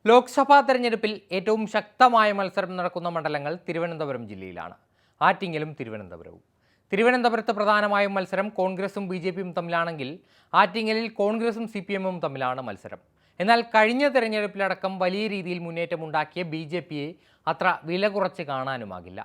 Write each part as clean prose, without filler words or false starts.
ലോക്സഭാ തെരഞ്ഞെടുപ്പിൽ ഏറ്റവും ശക്തമായ മത്സരം നടക്കുന്ന മണ്ഡലങ്ങൾ തിരുവനന്തപുരം ജില്ലയിലാണ്. ആറ്റിങ്ങലും തിരുവനന്തപുരവും. തിരുവനന്തപുരത്ത് പ്രധാനമായും മത്സരം കോൺഗ്രസും ബി.ജെ.പിയും തമ്മിലാണെങ്കിൽ ആറ്റിങ്ങലിൽ കോൺഗ്രസും സി.പി.എമ്മും തമ്മിലാണ് മത്സരം. എന്നാൽ കഴിഞ്ഞ തെരഞ്ഞെടുപ്പിലടക്കം വലിയ രീതിയിൽ മുന്നേറ്റമുണ്ടാക്കിയ ബി.ജെ.പിയെ അത്ര വില കുറച്ച് കാണാനുമാകില്ല.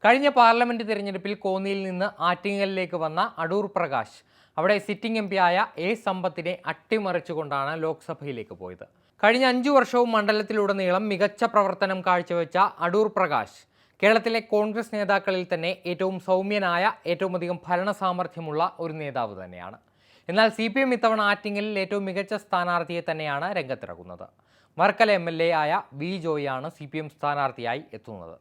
കഴിഞ്ഞ പാർലമെന്റ് തെരഞ്ഞെടുപ്പിൽ കോന്നിയിൽ നിന്ന് ആറ്റിങ്ങലിലേക്ക് വന്ന അടൂർ പ്രകാശ് അവിടെ സിറ്റിംഗ് എം പി ആയ എ സമ്പത്തിനെ അട്ടിമറിച്ചുകൊണ്ടാണ് ലോക്സഭയിലേക്ക് പോയത്. കഴിഞ്ഞ 5 വർഷവും മണ്ഡലത്തിലുടനീളം മികച്ച പ്രവർത്തനം കാഴ്ചവെച്ച അടൂർ പ്രകാശ് കേരളത്തിലെ കോൺഗ്രസ് നേതാക്കളിൽ തന്നെ ഏറ്റവും സൗമ്യനായ, ഏറ്റവും അധികം ഭരണ സാമർഥ്യമുള്ള ഒരു നേതാവ് തന്നെയാണ്. എന്നാൽ സി.പി.എം ഇത്തവണ ആറ്റിങ്ങലിൽ ഏറ്റവും മികച്ച സ്ഥാനാർത്ഥിയെ തന്നെയാണ് രംഗത്തിറക്കുന്നത്. വർക്കല എം.എൽ.എ ആയ വി ജോയിയാണ് സി.പി.എം സ്ഥാനാർത്ഥിയായി എത്തുന്നത്.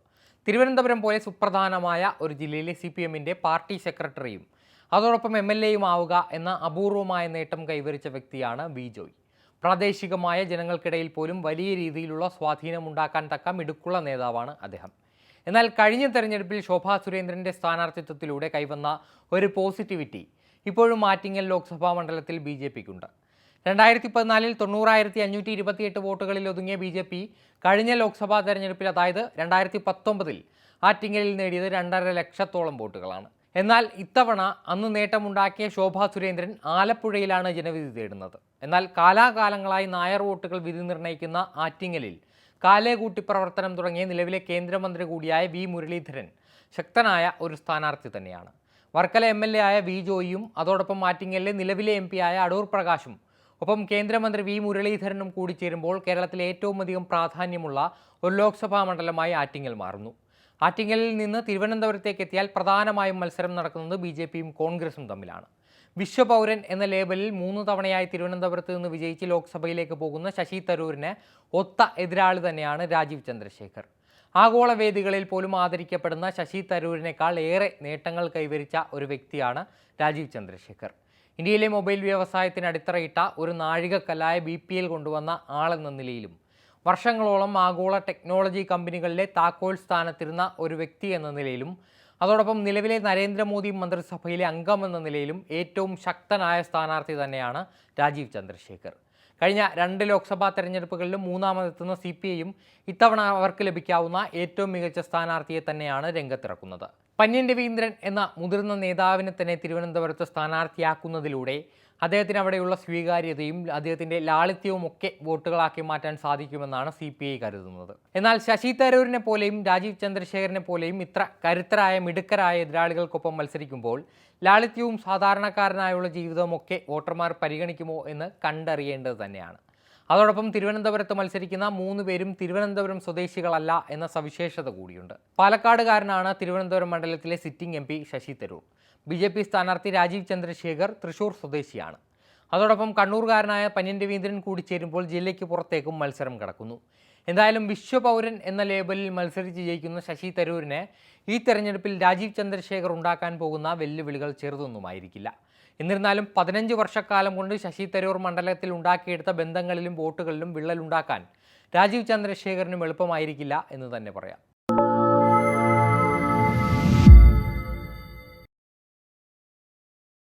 തിരുവനന്തപുരം പോലെ സുപ്രധാനമായ ഒരു ജില്ലയിലെ സി.പി.എമ്മിൻ്റെ പാർട്ടി സെക്രട്ടറിയും അതോടൊപ്പം എം.എൽ.എയും ആവുക എന്ന അപൂർവമായ നേട്ടം കൈവരിച്ച വ്യക്തിയാണ് വി ജോയ്. പ്രാദേശികമായ ജനങ്ങൾക്കിടയിൽ പോലും വലിയ രീതിയിലുള്ള സ്വാധീനമുണ്ടാക്കാൻ തക്ക മിടുക്കുള്ള നേതാവാണ് അദ്ദേഹം. എന്നാൽ കഴിഞ്ഞ തെരഞ്ഞെടുപ്പിൽ ശോഭാ സുരേന്ദ്രൻ്റെ സ്ഥാനാർത്ഥിത്വത്തിലൂടെ കൈവന്ന ഒരു പോസിറ്റിവിറ്റി ഇപ്പോഴും ആറ്റിങ്ങൽ ലോക്സഭാ മണ്ഡലത്തിൽ ബി.ജെ.പിക്കുണ്ട്. 2014 90,528 വോട്ടുകളിൽ ഒതുങ്ങിയ ബി.ജെ.പി കഴിഞ്ഞ ലോക്സഭാ തെരഞ്ഞെടുപ്പിൽ, അതായത് 2019 ആറ്റിങ്ങലിൽ നേടിയത് 2.5 ലക്ഷത്തോളം വോട്ടുകളാണ്. എന്നാൽ ഇത്തവണ അന്ന് നേട്ടമുണ്ടാക്കിയ ശോഭാ സുരേന്ദ്രൻ ആലപ്പുഴയിലാണ് ജനവിധി തേടുന്നത്. എന്നാൽ കാലാകാലങ്ങളായി നായർ വോട്ടുകൾ വിധി നിർണ്ണയിക്കുന്ന ആറ്റിങ്ങലിൽ കാലേകൂട്ടി പ്രവർത്തനം തുടങ്ങിയ നിലവിലെ കേന്ദ്രമന്ത്രി കൂടിയായ വി മുരളീധരൻ ശക്തനായ ഒരു സ്ഥാനാർത്ഥി തന്നെയാണ്. വർക്കല എം.എൽ.എ ആയ വി ജോയിയും അതോടൊപ്പം ആറ്റിങ്ങലിലെ നിലവിലെ എം പി ആയ അടൂർ പ്രകാശും ഒപ്പം കേന്ദ്രമന്ത്രി വി മുരളീധരനും കൂടി ചേരുമ്പോൾ കേരളത്തിലെ ഏറ്റവും അധികം പ്രാധാന്യമുള്ള ഒരു ലോക്സഭാ മണ്ഡലമായി ആറ്റിങ്ങൽ മാറുന്നു. ആറ്റിങ്ങലിൽ നിന്ന് തിരുവനന്തപുരത്തേക്ക് എത്തിയാൽ പ്രധാനമായും മത്സരം നടക്കുന്നത് ബി.ജെ.പിയും കോൺഗ്രസും തമ്മിലാണ്. വിശ്വപൗരൻ എന്ന ലേബലിൽ 3 തവണയായി തിരുവനന്തപുരത്ത് നിന്ന് വിജയിച്ച് ലോക്സഭയിലേക്ക് പോകുന്ന ശശി തരൂരിന് ഒത്ത എതിരാളി തന്നെയാണ് രാജീവ് ചന്ദ്രശേഖർ. ആഗോള വേദികളിൽ പോലും ആദരിക്കപ്പെടുന്ന ശശി തരൂരിനേക്കാൾ ഏറെ നേട്ടങ്ങൾ കൈവരിച്ച ഒരു വ്യക്തിയാണ് രാജീവ് ചന്ദ്രശേഖർ. ഇന്ത്യയിലെ മൊബൈൽ വ്യവസായത്തിന് അടിത്തറയിട്ട ഒരു നാഴികക്കല്ലായ BPL കൊണ്ടുവന്ന ആളെന്ന നിലയിലും വർഷങ്ങളോളം ആഗോള ടെക്നോളജി കമ്പനികളിലെ താക്കോൽ സ്ഥാനത്തിരുന്ന ഒരു വ്യക്തി എന്ന നിലയിലും അതോടൊപ്പം നിലവിലെ നരേന്ദ്രമോദി മന്ത്രിസഭയിലെ അംഗമെന്ന നിലയിലും ഏറ്റവും ശക്തനായ സ്ഥാനാർത്ഥി തന്നെയാണ് രാജീവ് ചന്ദ്രശേഖർ. കഴിഞ്ഞ 2 ലോക്സഭാ തെരഞ്ഞെടുപ്പുകളിലും മൂന്നാമതെത്തുന്ന CPIയും ഇത്തവണ അവർക്ക് ലഭിക്കാവുന്ന ഏറ്റവും മികച്ച സ്ഥാനാർത്ഥിയെ തന്നെയാണ് രംഗത്തിറക്കുന്നത്. പന്ന്യൻ രവീന്ദ്രൻ എന്ന മുതിർന്ന നേതാവിനെ തന്നെ തിരുവനന്തപുരത്ത് സ്ഥാനാർത്ഥിയാക്കുന്നതിലൂടെ അദ്ദേഹത്തിന് അവിടെയുള്ള സ്വീകാര്യതയും അദ്ദേഹത്തിൻ്റെ ലാളിത്യവും ഒക്കെ വോട്ടുകളാക്കി മാറ്റാൻ സാധിക്കുമെന്നാണ് CPI കരുതുന്നത്. എന്നാൽ ശശി തരൂരിനെ പോലെയും രാജീവ് ചന്ദ്രശേഖരനെ പോലെയും ഇത്ര കരുത്തരായ മിടുക്കരായ എതിരാളികൾക്കൊപ്പം മത്സരിക്കുമ്പോൾ ലാളിത്യവും സാധാരണക്കാരനായുള്ള ജീവിതവും ഒക്കെ വോട്ടർമാർ പരിഗണിക്കുമോ എന്ന് കണ്ടറിയേണ്ടത് തന്നെയാണ്. അതോടൊപ്പം തിരുവനന്തപുരത്ത് മത്സരിക്കുന്ന 3 പേരും തിരുവനന്തപുരം സ്വദേശികളല്ല എന്ന സവിശേഷത കൂടിയുണ്ട്. പാലക്കാടുകാരനാണ് തിരുവനന്തപുരം മണ്ഡലത്തിലെ sitting MP Shashi Tharoor. BJP സ്ഥാനാർത്ഥി രാജീവ് ചന്ദ്രശേഖർ തൃശൂർ സ്വദേശിയാണ്. അതോടൊപ്പം കണ്ണൂർകാരനായ പന്ന്യൻ രവീന്ദ്രൻ കൂടി ചേരുമ്പോൾ ജില്ലയ്ക്ക് പുറത്തേക്കും മത്സരം കടക്കുന്നു. എന്തായാലും വിശ്വപൗരൻ എന്ന ലേബലിൽ മത്സരിച്ച് ജയിക്കുന്ന ശശി തരൂരിന് ഈ തെരഞ്ഞെടുപ്പിൽ രാജീവ് ചന്ദ്രശേഖർ ഉണ്ടാക്കാൻ പോകുന്ന വെല്ലുവിളികൾ ചെറുതൊന്നുമായിരിക്കില്ല. എന്നിരുന്നാലും 15 വർഷക്കാലം കൊണ്ട് ശശി തരൂർ മണ്ഡലത്തിൽ ഉണ്ടാക്കിയെടുത്ത ബന്ധങ്ങളിലും വോട്ടുകളിലും വിള്ളലുണ്ടാക്കാൻ രാജീവ് ചന്ദ്രശേഖറിനും എളുപ്പമായിരിക്കില്ല എന്ന് തന്നെ പറയാം.